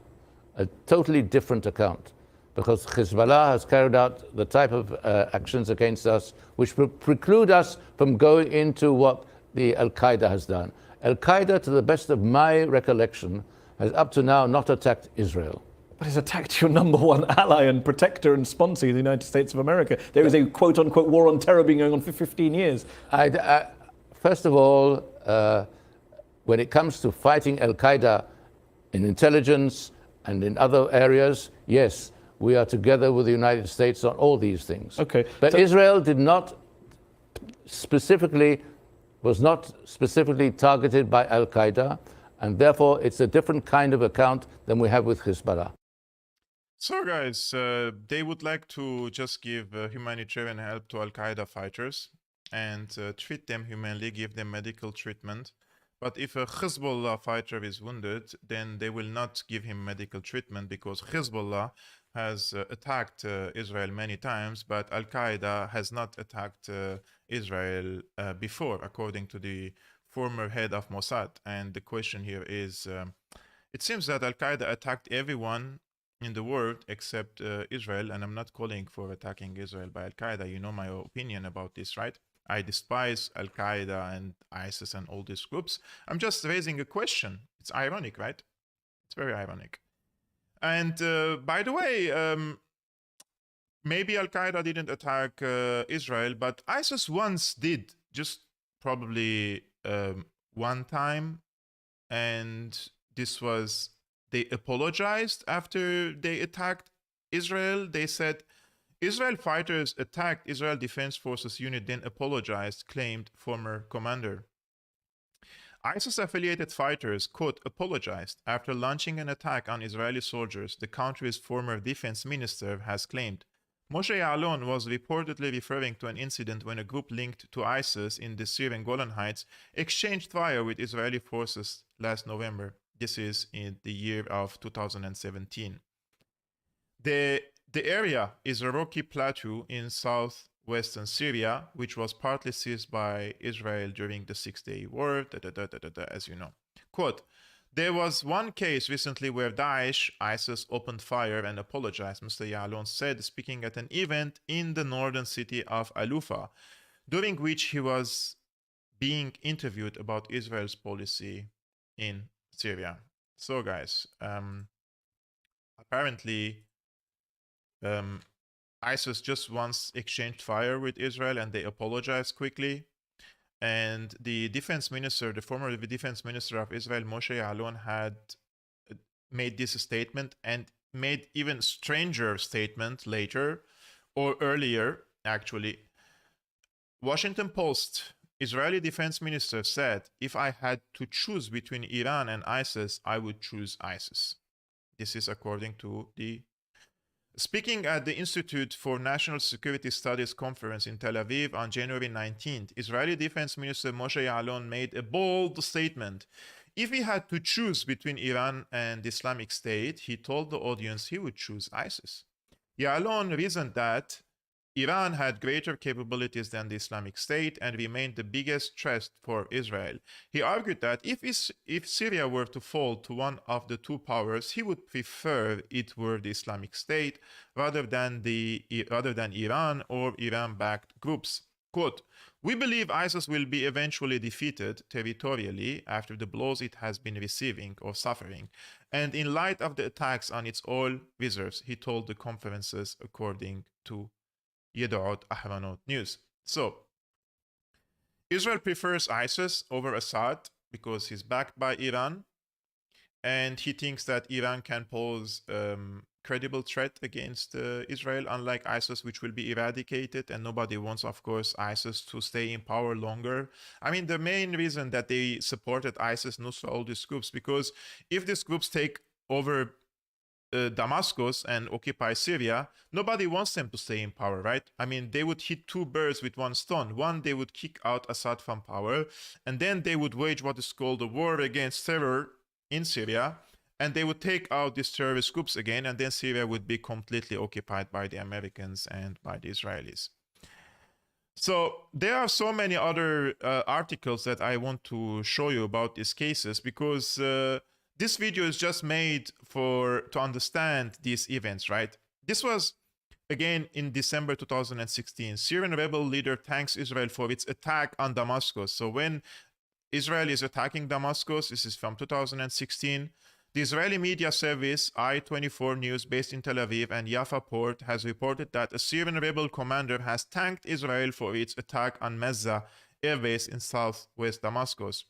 Speaker 9: a totally different account, because Hezbollah has carried out the type of actions against us which preclude us from going into what the Al-Qaeda has done. Al-Qaeda, to the best of my recollection, has up to now not attacked Israel.
Speaker 8: But it's attacked your number one ally and protector and sponsor, the United States of America. There is a quote-unquote war on terror being going on for 15 years.
Speaker 9: First of all, when it comes to fighting Al-Qaeda in intelligence and in other areas, yes, we are together with the United States on all these things.
Speaker 8: Okay.
Speaker 9: But so Israel was not specifically targeted by Al-Qaeda, and therefore it's a different kind of account than we have with Hezbollah.
Speaker 1: So guys, they would like to just give humanitarian help to Al-Qaeda fighters and treat them humanely, give them medical treatment. But if a Hezbollah fighter is wounded, then they will not give him medical treatment because Hezbollah has attacked Israel many times, but Al-Qaeda has not attacked Israel before, according to the former head of Mossad. And the question here is, it seems that Al-Qaeda attacked everyone in the world except Israel, and I'm not calling for attacking Israel by Al-Qaeda. You know my opinion about this, right? I despise Al-Qaeda and ISIS and all these groups. I'm just raising a question. It's ironic, right? It's very ironic. And by the way, maybe Al-Qaeda didn't attack Israel, but ISIS once did, just probably one time. And this was, they apologized after they attacked Israel. They said, Israel fighters attacked Israel Defense Forces unit, then apologized, claimed former commander. ISIS-affiliated fighters, quote, apologized after launching an attack on Israeli soldiers, the country's former defense minister has claimed. Moshe Ya'alon was reportedly referring to an incident when a group linked to ISIS in the Syrian Golan Heights exchanged fire with Israeli forces last November. This is in the year of 2017. The area is a rocky plateau in southwestern Syria, which was partly seized by Israel during the Six-Day War, as you know. Quote, there was one case recently where Daesh, ISIS, opened fire and apologized, Mr. Ya'alon said, speaking at an event in the northern city of Aleppo, during which he was being interviewed about Israel's policy in Syria. So, guys, apparently, ISIS just once exchanged fire with Israel and they apologized quickly. And the defense minister, the former defense minister of Israel, Moshe Ya'alon, had made this statement and made even stranger statement later, or earlier, actually. Washington Post, Israeli defense minister said, if I had to choose between Iran and ISIS, I would choose ISIS. This is according to the... Speaking at the Institute for National Security Studies conference in Tel Aviv on January 19th, Israeli Defense Minister Moshe Ya'alon made a bold statement. If he had to choose between Iran and Islamic State, he told the audience he would choose ISIS. Ya'alon reasoned that Iran had greater capabilities than the Islamic State and remained the biggest threat for Israel. He argued that if Syria were to fall to one of the two powers, he would prefer it were the Islamic State rather than Iran or Iran-backed groups. Quote, we believe ISIS will be eventually defeated territorially after the blows it has been receiving or suffering, and in light of the attacks on its oil reserves, he told the conferences, according to Yedaot Ahronot News. So, Israel prefers ISIS over Assad because he's backed by Iran, and he thinks that Iran can pose credible threat against Israel, unlike ISIS, which will be eradicated, and nobody wants, of course, ISIS to stay in power longer. I mean, the main reason that they supported ISIS, Nusra, all these groups, because if these groups take over Damascus and occupy Syria, nobody wants them to stay in power, right? I mean, they would hit two birds with one stone. One, they would kick out Assad from power, and then they would wage what is called a war against terror in Syria, and they would take out these terrorist groups again, and then Syria would be completely occupied by the Americans and by the Israelis. So there are so many other articles that I want to show you about these cases, because this video is just made to understand these events, right? This was, again, in December 2016. Syrian rebel leader thanks Israel for its attack on Damascus. So when Israel is attacking Damascus, this is from 2016, the Israeli media service I-24 News, based in Tel Aviv and Jaffa port, has reported that a Syrian rebel commander has thanked Israel for its attack on Mezza airbase in southwest Damascus.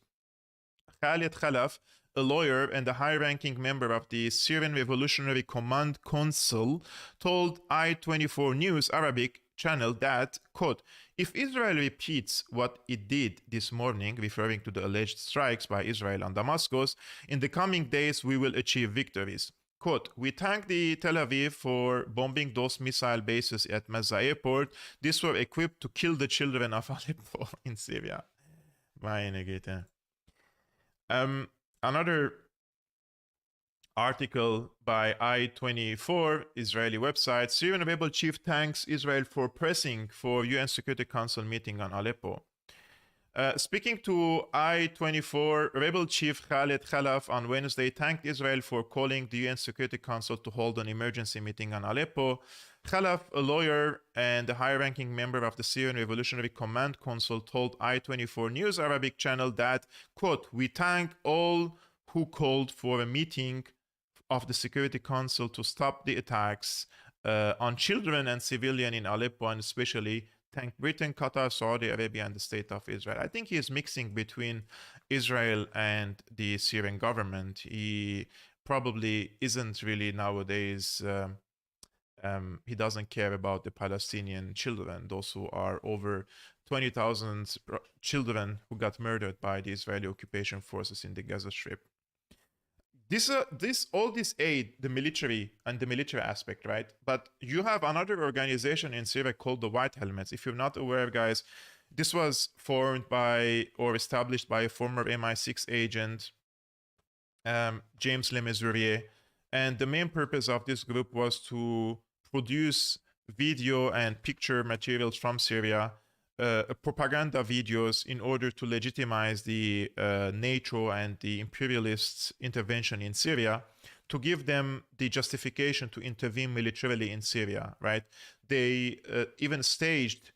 Speaker 1: Khalid Khalaf, a lawyer and a high-ranking member of the Syrian Revolutionary Command Council, told I-24 News Arabic channel that, quote, if Israel repeats what it did this morning, referring to the alleged strikes by Israel on Damascus, in the coming days we will achieve victories. Quote, we thank the Tel Aviv for bombing those missile bases at Mezza airport. These were equipped to kill the children of Aleppo in Syria. Meine Güte. Another article by I-24, Israeli website, Syrian rebel chief thanks Israel for pressing for UN Security Council meeting on Aleppo. Speaking to I-24, rebel chief Khalid Khalaf on Wednesday thanked Israel for calling the UN Security Council to hold an emergency meeting on Aleppo. Khalaf, a lawyer and a high-ranking member of the Syrian Revolutionary Command Council, told I-24 News Arabic channel that, quote, "We thank all who called for a meeting of the Security Council to stop the attacks on children and civilians in Aleppo, and especially thank Britain, Qatar, Saudi Arabia, and the State of Israel." I think he is mixing between Israel and the Syrian government. He probably isn't really nowadays, he doesn't care about the Palestinian children, those who are over 20,000 children who got murdered by the Israeli occupation forces in the Gaza Strip. All this aid, the military and the military aspect, right? But you have another organization in Syria called the White Helmets. If you're not aware, guys, this was formed by or established by a former MI6 agent, James Le Mesurier. And the main purpose of this group was to produce video and picture materials from Syria, propaganda videos, in order to legitimize the NATO and the imperialists' intervention in Syria, to give them the justification to intervene militarily in Syria, right? They even staged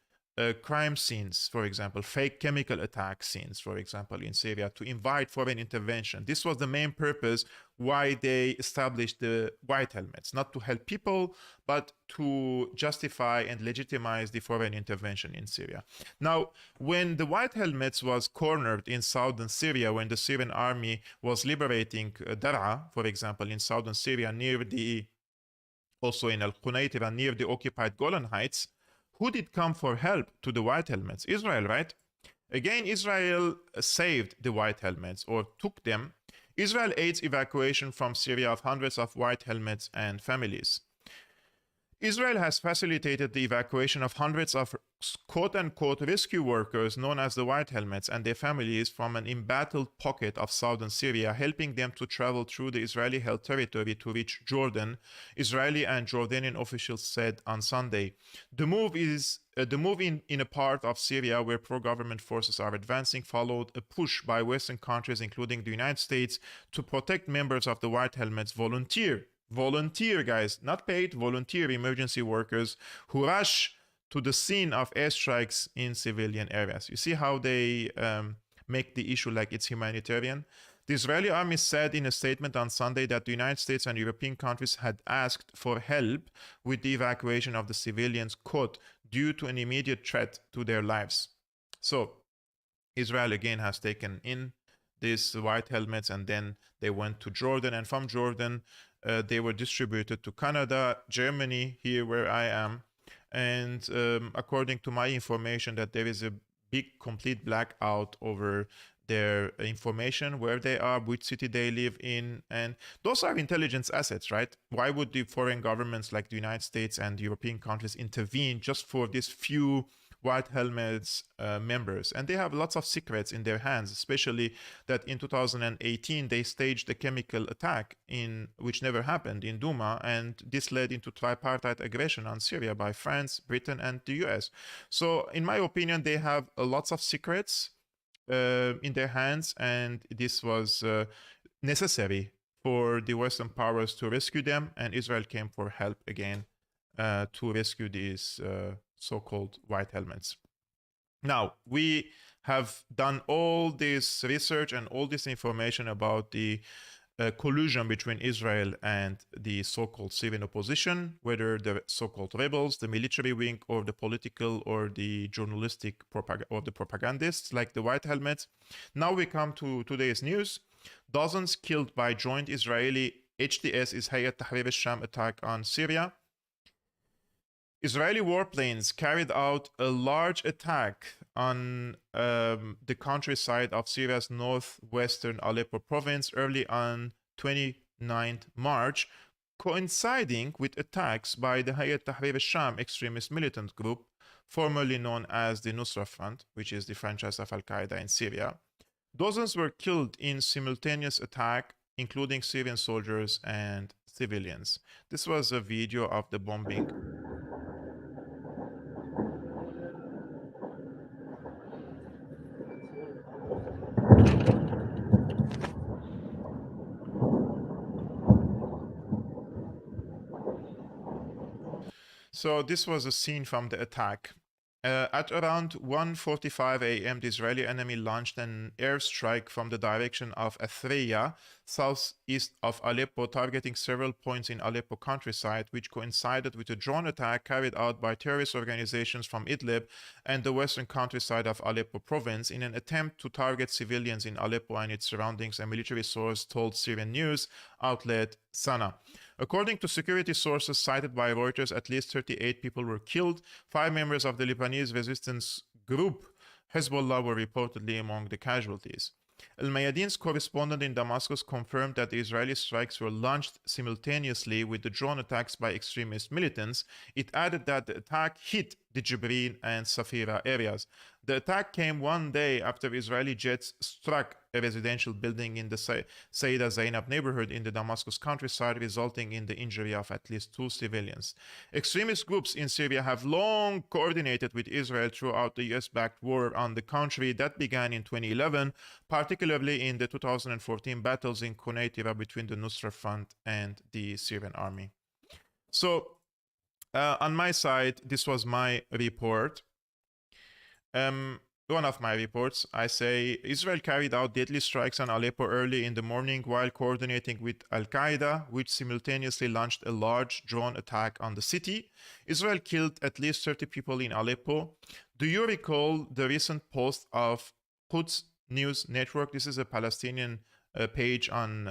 Speaker 1: crime scenes, for example, fake chemical attack scenes, for example, in Syria, to invite foreign intervention. This was the main purpose why they established the White Helmets, not to help people, but to justify and legitimize the foreign intervention in Syria. Now, when the White Helmets was cornered in southern Syria, when the Syrian army was liberating Daraa, for example, in southern Syria, also in Al-Qunaytira, near the occupied Golan Heights, who did come for help to the White Helmets? Israel, right? Again, Israel saved the White Helmets, or took them. Israel aids evacuation from Syria of hundreds of White Helmets and families. Israel has facilitated the evacuation of hundreds of quote-unquote rescue workers known as the White Helmets and their families from an embattled pocket of southern Syria, helping them to travel through the Israeli-held territory to reach Jordan, Israeli and Jordanian officials said on Sunday. The move in a part of Syria where pro-government forces are advancing followed a push by Western countries, including the United States, to protect members of the White Helmets volunteer, guys, not paid, volunteer emergency workers who rush to the scene of airstrikes in civilian areas. You see how they make the issue like it's humanitarian? The Israeli army said in a statement on Sunday that the United States and European countries had asked for help with the evacuation of the civilians, quote, due to an immediate threat to their lives. So Israel again has taken in these White Helmets, and then they went to Jordan, and from Jordan they were distributed to Canada, Germany, here where I am, and according to my information that there is a big complete blackout over their information, where they are, which city they live in, and those are intelligence assets, right? Why would the foreign governments like the United States and European countries intervene just for these few White Helmets members? And they have lots of secrets in their hands, especially that in 2018 they staged a chemical attack which never happened in Douma, and this led into tripartite aggression on Syria by France, Britain, and the US. So in my opinion, they have lots of secrets in their hands, and this was necessary for the Western powers to rescue them, and Israel came for help again to rescue these so-called White Helmets. Now, we have done all this research and all this information about the collusion between Israel and the so-called Syrian opposition, whether the so-called rebels, the military wing, or the political or the journalistic or the propagandists like the White Helmets. Now we come to today's news. Dozens killed by joint Israeli HTS is Hayat Tahrir al-Sham attack on Syria. Israeli warplanes carried out a large attack on the countryside of Syria's northwestern Aleppo province early on 29th March, coinciding with attacks by the Hayat Tahrir al-Sham extremist militant group, formerly known as the Nusra Front, which is the franchise of Al-Qaeda in Syria. Dozens were killed in simultaneous attack, including Syrian soldiers and civilians. This was a video of the bombing. So this was a scene from the attack. At around 1:45 a.m., the Israeli enemy launched an airstrike from the direction of Syria, southeast of Aleppo, targeting several points in Aleppo countryside, which coincided with a drone attack carried out by terrorist organizations from Idlib and the western countryside of Aleppo province in an attempt to target civilians in Aleppo and its surroundings, a military source told Syrian news outlet Sana. According to security sources cited by Reuters, at least 38 people were killed. 5 members of the Lebanese resistance group Hezbollah were reportedly among the casualties. Al-Mayadin's correspondent in Damascus confirmed that the Israeli strikes were launched simultaneously with the drone attacks by extremist militants. It added that the attack hit the Jibrin and Safira areas. The attack came one day after Israeli jets struck a residential building in the Sayyida Zainab neighborhood in the Damascus countryside, resulting in the injury of at least 2 civilians. Extremist groups in Syria have long coordinated with Israel throughout the US-backed war on the country that began in 2011, particularly in the 2014 battles in Quneitra between the Nusra Front and the Syrian army. So, on my side, this was my report. One of my reports, I say Israel carried out deadly strikes on Aleppo early in the morning while coordinating with Al-Qaeda, which simultaneously launched a large drone attack on the city. Israel killed at least 30 people in Aleppo. Do you recall the recent post of Quds News Network? This is a Palestinian page on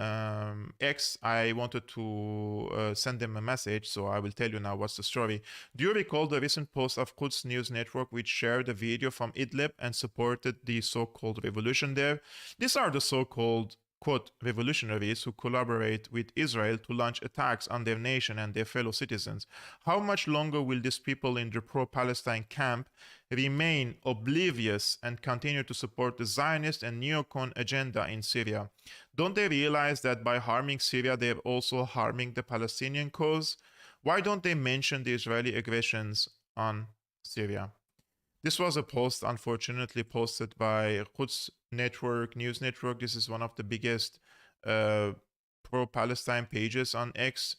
Speaker 1: X. I wanted to send them a message, so I will tell you now what's the story. Do you recall the recent post of Quds News Network, which shared a video from Idlib and supported the so-called revolution there? These are the so-called, quote, revolutionaries who collaborate with Israel to launch attacks on their nation and their fellow citizens. How much longer will these people in the pro-Palestine camp remain oblivious and continue to support the Zionist and neocon agenda in Syria? Don't they realize that by harming Syria, they're also harming the Palestinian cause? Why don't they mention the Israeli aggressions on Syria? This was a post, unfortunately, posted by Quds Network, News Network. This is one of the biggest pro-Palestine pages on X.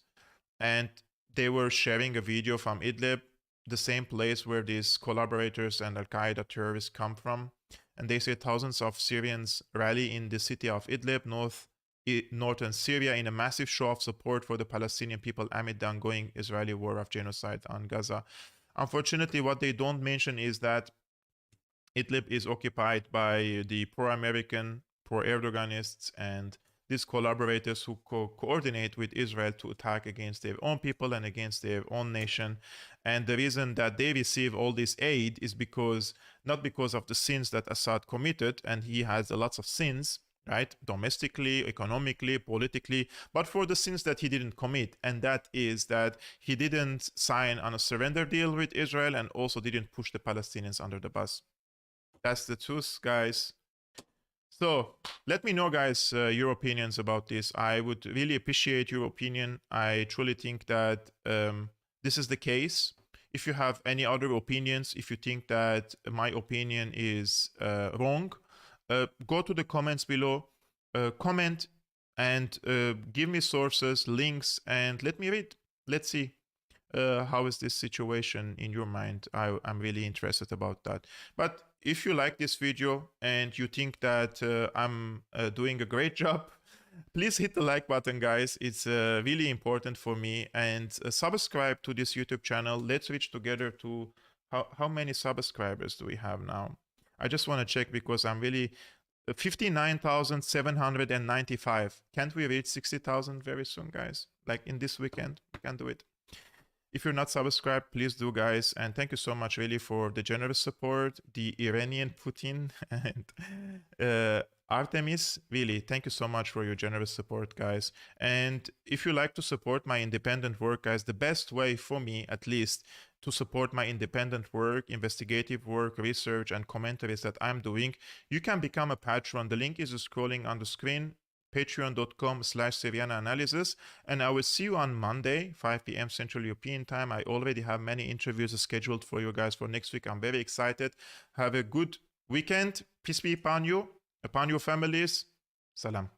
Speaker 1: And they were sharing a video from Idlib, the same place where these collaborators and Al-Qaeda terrorists come from. And they say thousands of Syrians rally in the city of Idlib, northern Syria, in a massive show of support for the Palestinian people amid the ongoing Israeli war of genocide on Gaza. Unfortunately, what they don't mention is that Idlib is occupied by the pro-American, pro-Erdoganists, and these collaborators who coordinate with Israel to attack against their own people and against their own nation. And the reason that they receive all this aid is not because of the sins that Assad committed, and he has lots of sins, right? Domestically, economically, politically, but for the sins that he didn't commit. And that is that he didn't sign on a surrender deal with Israel and also didn't push the Palestinians under the bus. That's the truth, guys. So let me know, guys, your opinions about this. I would really appreciate your opinion. I truly think that this is the case. If you have any other opinions, if you think that my opinion is wrong, go to the comments below, comment, and give me sources, links, and let me read. Let's see how is this situation in your mind. I'm really interested about that. But if you like this video and you think that I'm doing a great job, please hit the like button, guys. It's really important for me. And subscribe to this YouTube channel. Let's reach together to how many subscribers do we have now? I just want to check because I'm really 59,795. Can't we reach 60,000 very soon, guys? Like in this weekend, we can do it. If you're not subscribed, please do, guys. And thank you so much, really, for the generous support. The Iranian Putin and Artemis, really, thank you so much for your generous support, guys. And if you like to support my independent work, guys, the best way for me, at least, to support my independent work, investigative work, research, and commentaries that I'm doing, you can become a patron. The link is scrolling on the screen, patreon.com/Syriana Analysis. And I will see you on Monday, 5 p.m. Central European Time. I already have many interviews scheduled for you guys for next week. I'm very excited. Have a good weekend. Peace be upon you, upon your families. Salam.